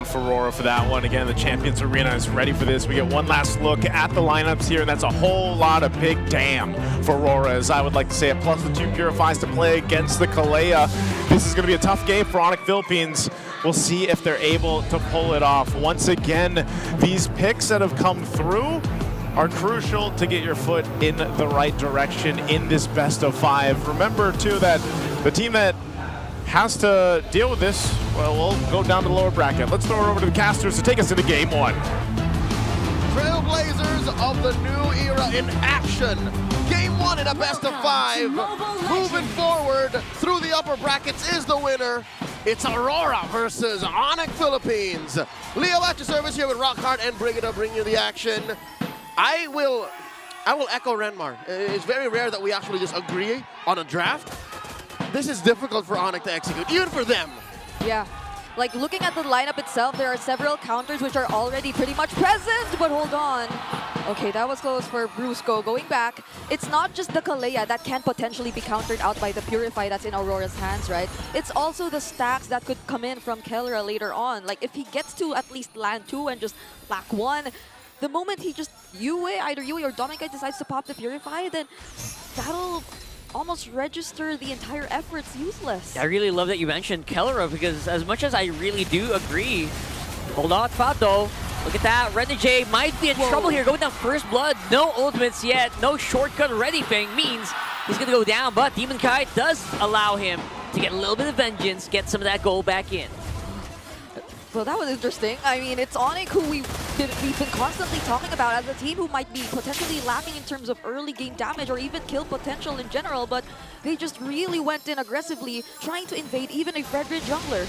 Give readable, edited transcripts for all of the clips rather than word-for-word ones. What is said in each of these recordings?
enough for Aurora for that one. Again, the Champions Arena is ready for this. We get one last look at the lineups here, and that's a whole lot of big damn for Aurora, as I would like to say it, plus the 2 Purifies to play against the Kalea. This is going to be a tough game for Onic Philippines. We'll see if they're able to pull it off. Once again, these picks that have come through are crucial to get your foot in the right direction in this best of 5. Remember, too, that the team that has to deal with this, well, we'll go down to the lower bracket. Let's throw it over to the casters to take us into Game 1. Trailblazers of the new era in action. Game 1 in a best of 5. Moving forward through the upper brackets is the winner. It's Aurora versus Onic Philippines. Leo at your service here with Rockhart and Brigida bringing you the action. I will echo Renmar. It's very rare that we actually just agree on a draft. This is difficult for Onic to execute, even for them. Yeah. Like, looking at the lineup itself, there are several counters which are already pretty much present, but hold on. Okay, that was close for Brusco. Going back, it's not just the Kalea that can potentially be countered out by the Purify that's in Aurora's hands, right? It's also the stacks that could come in from Kellera later on. Like, if he gets to at least land 2 and just lack 1, the moment he just either Yue or Dominic decides to pop the Purify, then that'll almost register the entire effort's useless. I really love that you mentioned Kellera, because as much as I really do agree, hold on, Fato. Look at that, Renegade might be in trouble here, going down first blood, no ultimates yet, no shortcut or anything, means he's gonna go down, but Demon Kite does allow him to get a little bit of vengeance, get some of that gold back in. Well, that was interesting. I mean, it's Onic who we've been constantly talking about as a team who might be potentially lacking in terms of early game damage or even kill potential in general, but they just really went in aggressively, trying to invade even a red jungler.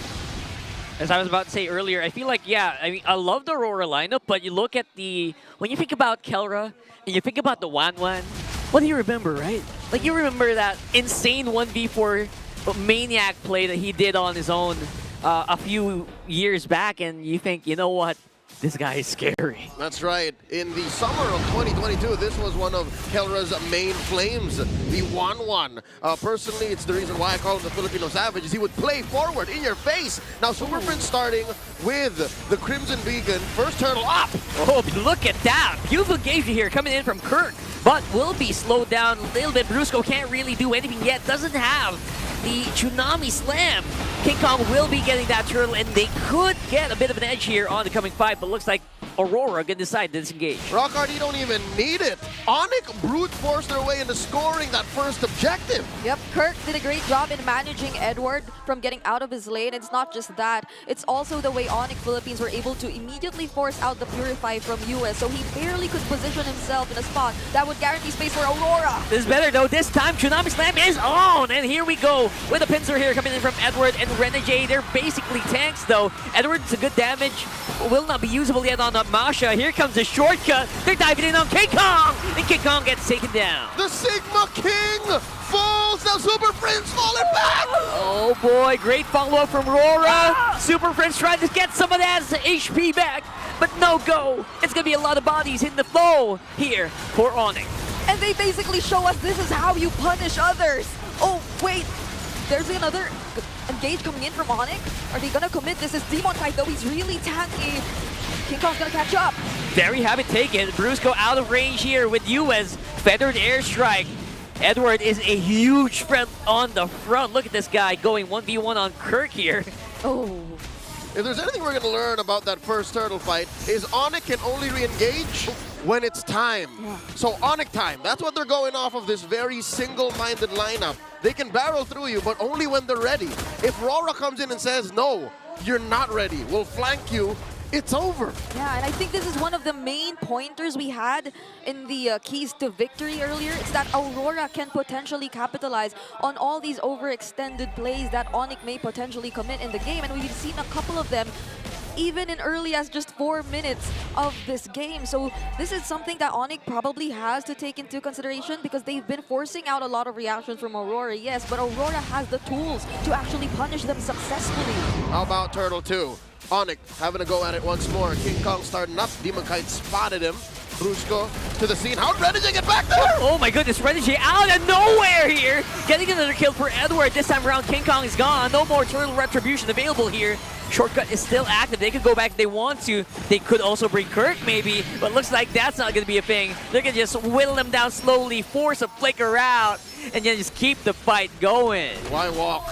As I was about to say earlier, I feel like, yeah, I mean, I love the Aurora lineup, but you look at when you think about Kellera and you think about the Wan, what do you remember, right? Like, you remember that insane 1v4 maniac play that he did on his own a few years back, and you think, you know what? This guy is scary. That's right. In the summer of 2022, this was one of Kellera's main flames, the 1-1. Personally, it's the reason why I call him the Filipino Savage, is he would play forward in your face. Now, Super Prince starting with the Crimson Beacon. First turtle up. Oh, look at that. Beautiful engagement here coming in from Kirk, but will be slowed down a little bit. Brusco can't really do anything yet. Doesn't have the Tsunami Slam. King Kong will be getting that turtle, and they could get a bit of an edge here on the coming fight, but looks like Aurora can decide to disengage. Rockhard, you don't even need it. Onic brute forced their way into scoring that first objective. Yep, Kirk did a great job in managing Edward from getting out of his lane. It's not just that, it's also the way Onic Philippines were able to immediately force out the Purify from US, so he barely could position himself in a spot that would guarantee space for Aurora. This is better though. This time, Tsunami Slam is on, and here we go with a pincer here coming in from Edward and Renegade. They're basically tanks though. Edward's a good damage, will not be usable yet on Masha. Here comes the shortcut. They're diving in on King Kong, and King Kong gets taken down. The Sigma King falls. Now Super Prince falling back. Oh boy, great follow-up from Aurora. Super Prince trying to get some of that HP back, but no go. It's gonna be a lot of bodies in the flow here for Onic. And they basically show us this is how you punish others. Oh wait, there's another engage coming in from Onic. Are they gonna commit? This is Demon Kite though, he's really tanky. King Kong's gonna catch up. Very happy taken. Brusco out of range here with US. Feathered airstrike. Edward is a huge threat on the front. Look at this guy going 1v1 on Kirk here. Oh. If there's anything we're going to learn about that first turtle fight, is Onic can only re-engage when it's time. Yeah. So Onic time, that's what they're going off of, this very single-minded lineup. They can barrel through you, but only when they're ready. If Aurora comes in and says, no, you're not ready, we'll flank you, it's over. Yeah, and I think this is one of the main pointers we had in the keys to victory earlier. It's that Aurora can potentially capitalize on all these overextended plays that Onic may potentially commit in the game, and we've seen a couple of them even in early as just 4 minutes of this game. So this is something that Onic probably has to take into consideration, because they've been forcing out a lot of reactions from Aurora, yes, but Aurora has the tools to actually punish them successfully. How about Turtle 2? Onic having a go at it once more. King Kong starting up. Demon Kite spotted him. Brusco to the scene. How'd Renegade get back there? Oh my goodness, Renegade out of nowhere here. Getting another kill for Edward. This time around, King Kong is gone. No more turtle retribution available here. Shortcut is still active. They could go back if they want to. They could also bring Kirk maybe, but looks like that's not going to be a thing. They're going to just whittle him down slowly, force a flicker out, and then just keep the fight going. Why walk?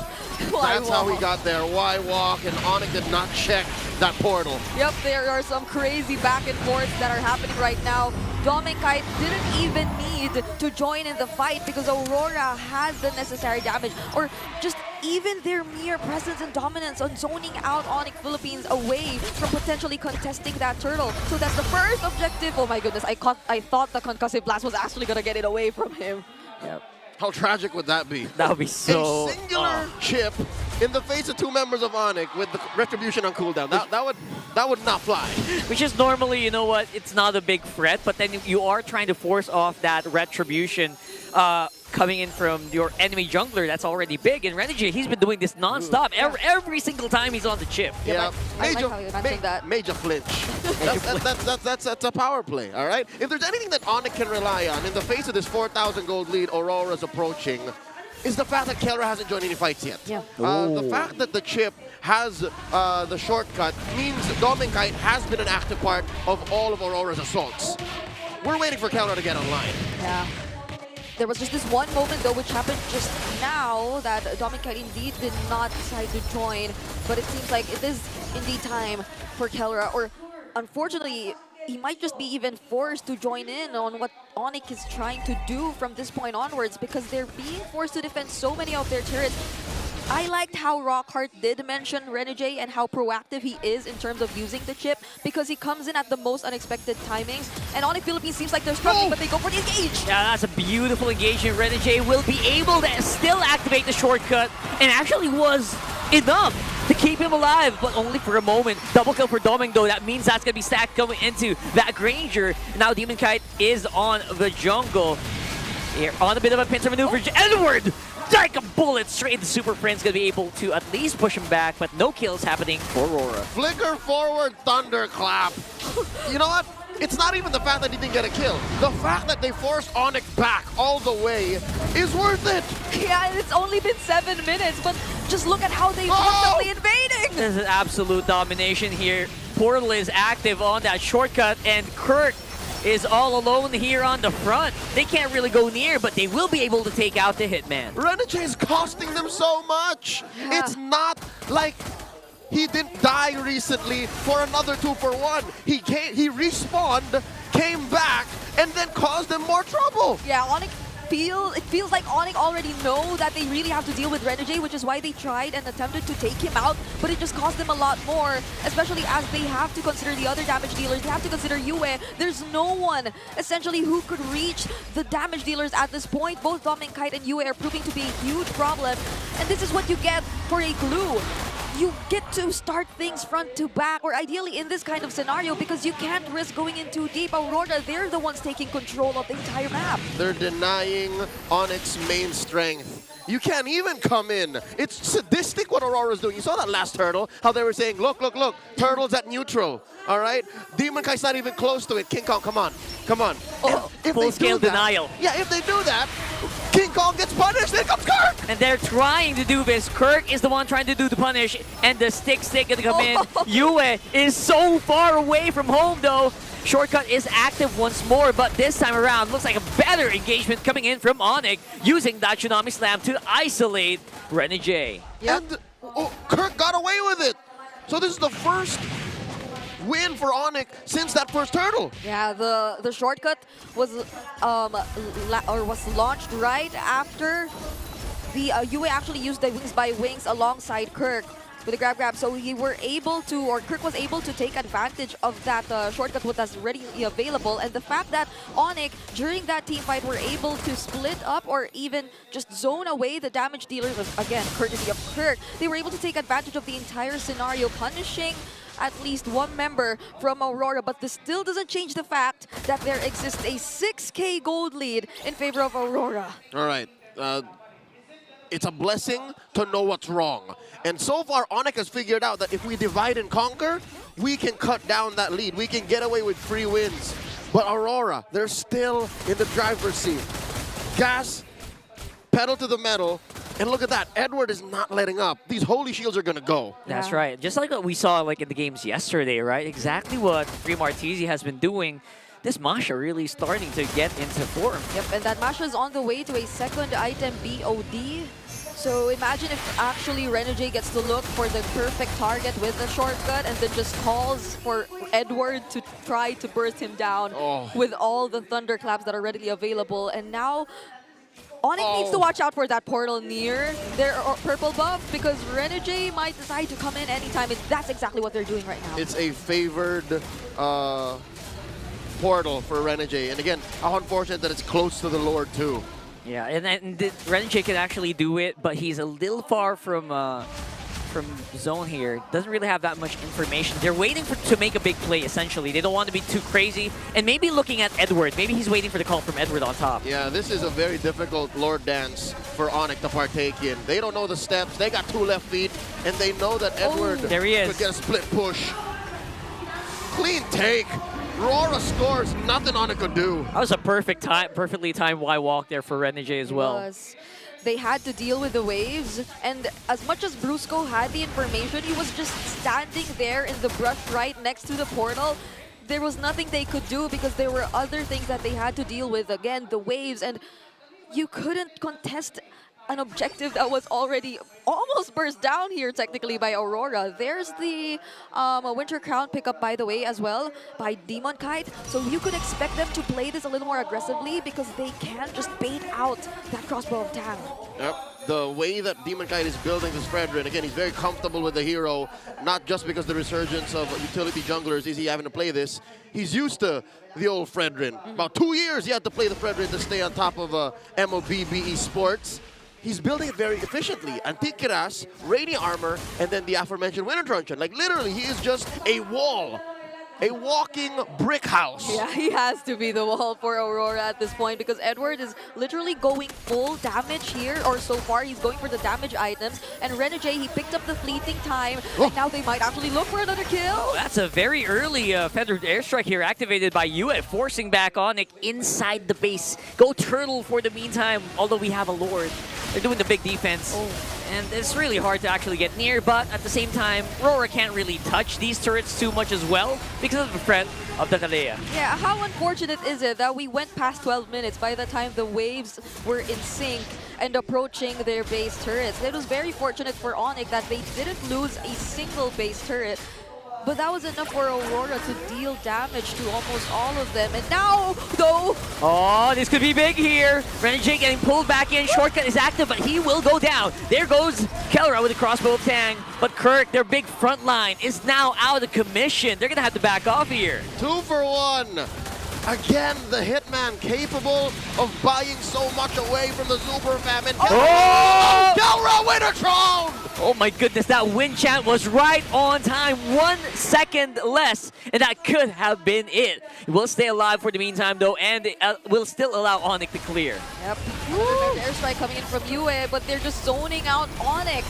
Why That's how we walk? got there. Why walk? And Onic did not check that portal. Yep, there are some crazy back and forths that are happening right now. Dominic didn't even need to join in the fight because Aurora has the necessary damage, or just even their mere presence and dominance on zoning out Onic Philippines away from potentially contesting that turtle. So that's the first objective. Oh my goodness, I thought the concussive blast was actually gonna get it away from him. Yep. How tragic would that be? That would be so... A singular chip in the face of two members of Onic with the retribution on cooldown. That would not fly. Which is normally, you know what, it's not a big threat, but then you are trying to force off that retribution coming in from your enemy jungler. That's already big. And Renegade, he's been doing this non-stop every single time he's on the chip. Yeah, I like how you're mentioning that. Major flinch. That's a power play, all right? If there's anything that Onic can rely on in the face of this 4,000 gold lead Aurora's approaching, is the fact that Kelra hasn't joined any fights yet. Yeah. The fact that the chip has the shortcut means Dominkite has been an active part of all of Aurora's assaults. We're waiting for Kelra to get online. Yeah. There was just this one moment though which happened just now that Dominic indeed did not decide to join, but it seems like it is indeed time for Kelra, or unfortunately he might just be even forced to join in on what Onic is trying to do from this point onwards, because they're being forced to defend so many of their turrets. I liked how Rockhart did mention Renegade and how proactive he is in terms of using the chip, because he comes in at the most unexpected timings. And Onic Philippines seems like they're struggling, but they go for the engage. Yeah, that's a beautiful engagement. Renegade will be able to still activate the shortcut, and actually was enough to keep him alive, but only for a moment. Double kill for Doming though. That means that's going to be stacked going into that Granger. Now Demon Kite is on the jungle. Here on a bit of a pincer maneuver. Edward! Like a bullet straight into Super Friend's gonna be able to at least push him back, but no kills happening for Aurora. Flicker forward, thunderclap. You know what? It's not even the fact that he didn't get a kill. The fact that they forced Onic back all the way is worth it. Yeah, it's only been 7 minutes, but just look at how they're constantly invading. This is absolute domination here. Portal is active on that shortcut, and Kirk is all alone here on the front. They can't really go near, but they will be able to take out the Hitman. Renegade is costing them so much. Yeah. It's not like he didn't die recently for another 2-for-1. He respawned, came back, and then caused them more trouble. Yeah, Onic it feels like Onic already know that they really have to deal with Renegade, which is why they tried and attempted to take him out, but it just cost them a lot more, especially as they have to consider the other damage dealers. They have to consider Yue. There's no one essentially who could reach the damage dealers at this point. Both Dominic Kite and Yue are proving to be a huge problem, and this is what you get for a glue. You get to start things front to back, or ideally in this kind of scenario, because you can't risk going in too deep. Aurora, they're the ones taking control of the entire map. They're denying Onyx's main strength. You can't even come in. It's sadistic what Aurora's doing. You saw that last turtle, how they were saying, look, look, look, turtle's at neutral, all right? Demon Kai's not even close to it. King Kong, come on, come on. Oh, full-scale denial. Yeah, if they do that, King Kong gets punished, there comes Kirk! And they're trying to do this. Kirk is the one trying to do the punish, and the stick gonna come in. Yue is so far away from home though. Shortcut is active once more, but this time around looks like a better engagement coming in from Onic, using that Tsunami Slam to isolate Renegade. Yep. And Kirk got away with it. So this is the first win for Onic since that first turtle. Yeah, the shortcut was was launched right after the Yue actually used the Wings by Wings alongside Kirk with the grab. So he were able to, or Kirk was able to take advantage of that shortcut that was readily available. And the fact that Onic, during that team fight, were able to split up or even just zone away the damage dealers, again, courtesy of Kirk, they were able to take advantage of the entire scenario, punishing at least one member from Aurora. But this still doesn't change the fact that there exists a 6K gold lead in favor of Aurora. All right. It's a blessing to know what's wrong. And so far, Onic has figured out that if we divide and conquer, we can cut down that lead. We can get away with free wins. But Aurora, they're still in the driver's seat. Gas, pedal to the metal, And look at that, Edward is not letting up. These holy shields are gonna go. That's Yeah. right. Just like what we saw like in the games yesterday, right? Exactly what Free Martese has been doing. This Masha really starting to get into form. Yep, and that Masha is on the way to a second item BOD. So imagine if actually Renegade gets to look for the perfect target with the shortcut and then just calls for Edward to try to burst him down with all the thunderclaps that are readily available. And now Onic needs to watch out for that portal near their purple buff because Renegade might decide to come in anytime. That's exactly what they're doing right now. It's a favored portal for Renegade. And again, how unfortunate that it's close to the Lord too. Yeah, and Renegade can actually do it, but he's a little far from zone here. Doesn't really have that much information. They're waiting to make a big play, essentially. They don't want to be too crazy. And maybe looking at Edward. Maybe he's waiting for the call from Edward on top. Yeah, this is a very difficult Lord dance for Onic to partake in. They don't know the steps. They got 2 left feet, and they know that Edward there he is. could get a split push. Clean take. Aurora scores. Nothing Onic could do. That was a perfectly timed Y walk there for Renegade as well. Was. They had to deal with the waves, and as much as Brusco had the information, he was just standing there in the brush right next to the portal. There was nothing they could do because there were other things that they had to deal with. Again, the waves, and you couldn't contest an objective that was already almost burst down here technically by Aurora. There's the Winter Crown pickup, by the way, as well by Demon Kite. So you could expect them to play this a little more aggressively because they can just bait out that crossbow of Tang. Yep. The way that Demon Kite is building this Fredrin, again, he's very comfortable with the hero, not just because the resurgence of utility junglers is he having to play this. He's used to the old Fredrin. About 2 years he had to play the Fredrin to stay on top of MLB Sports. He's building it very efficiently. Antique Kiras, Radiant Armor, and then the aforementioned Winter Truncheon. Like, literally, he is just a wall. A walking brick house. Yeah, he has to be the wall for Aurora at this point because Edward is literally going full damage here, or so far he's going for the damage items. And Renegade, he picked up the fleeting time, and now they might actually look for another kill. That's a very early feathered airstrike here activated by Yue, forcing back Onic inside the base. Go Turtle for the meantime, although we have a Lord. They're doing the big defense. And it's really hard to actually get near, but at the same time, Aurora can't really touch these turrets too much as well because of the threat of the Kalea. Yeah, how unfortunate is it that we went past 12 minutes by the time the waves were in sync and approaching their base turrets. It was very fortunate for Onic that they didn't lose a single base turret. But that was enough for Aurora to deal damage to almost all of them. And now, though... Oh, this could be big here. Renegade getting pulled back in. Shortcut is active, but he will go down. There goes Kelra with the crossbow of Tang. But Kirk, their big front line, is now out of commission. They're going to have to back off here. 2 for 1. Again, the Hitman capable of buying so much away from the Super Famine. Oh! Kelra Wintertron! Oh my goodness, that win chant was right on time. 1 second less, and that could have been it. It will stay alive for the meantime, though, and it will still allow Onic to clear. Yep. Airstrike coming in from Yue, but they're just zoning out Onic.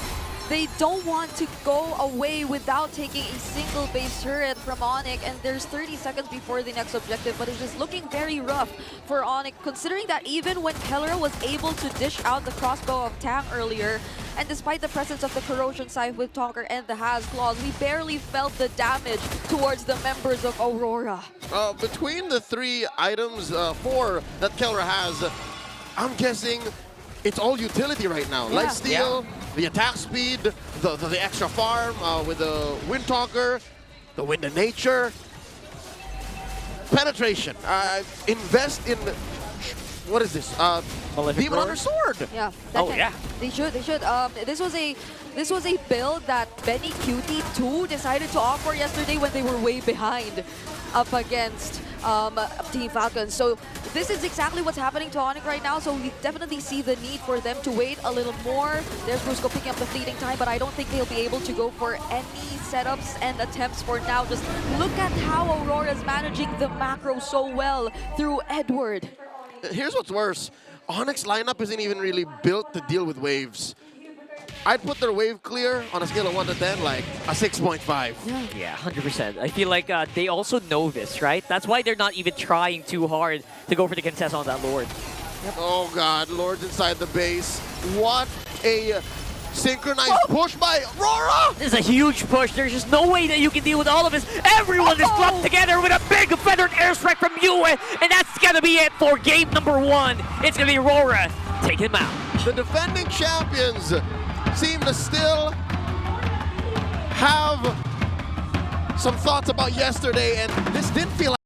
They don't want to go away without taking a single base turret from Onic, and there's 30 seconds before the next objective, but it's just looking very rough for Onic, considering that even when Kelra was able to dish out the crossbow of Tang earlier, and despite the presence of the Corrosion Scythe with Tonker and the Has Claws, we barely felt the damage towards the members of Aurora. Between the 3 items, 4 that Kelra has, I'm guessing it's all utility right now. Yeah. Lifesteal, the attack speed, the extra farm with the Wind Talker, the Wind of Nature. Penetration. Invest in... What is this? Demon Hunter Sword. Yeah. Oh, yeah. They should. This was a build that Benny Cutie 2 decided to offer yesterday when they were way behind up against Team Falcon. So this is exactly what's happening to Onic right now. So we definitely see the need for them to wait a little more. There's Brusco picking up the fleeting time, but I don't think they'll be able to go for any setups and attempts for now. Just look at how Aurora's managing the macro so well through Edward. Here's what's worse. Onyx lineup isn't even really built to deal with waves. I'd put their wave clear on a scale of 1 to 10, like a 6.5. Yeah, 100%. I feel like they also know this, right? That's why they're not even trying too hard to go for the contest on that Lord. Oh God, Lord's inside the base. What A synchronized push by Aurora. This is a huge push. There's just no way that you can deal with all of this. Everyone is clubbed together with a big feathered airstrike from Yue, and that's gonna be it for game number 1. It's gonna be Aurora taking him out. The defending champions seem to still have some thoughts about yesterday, and this didn't feel like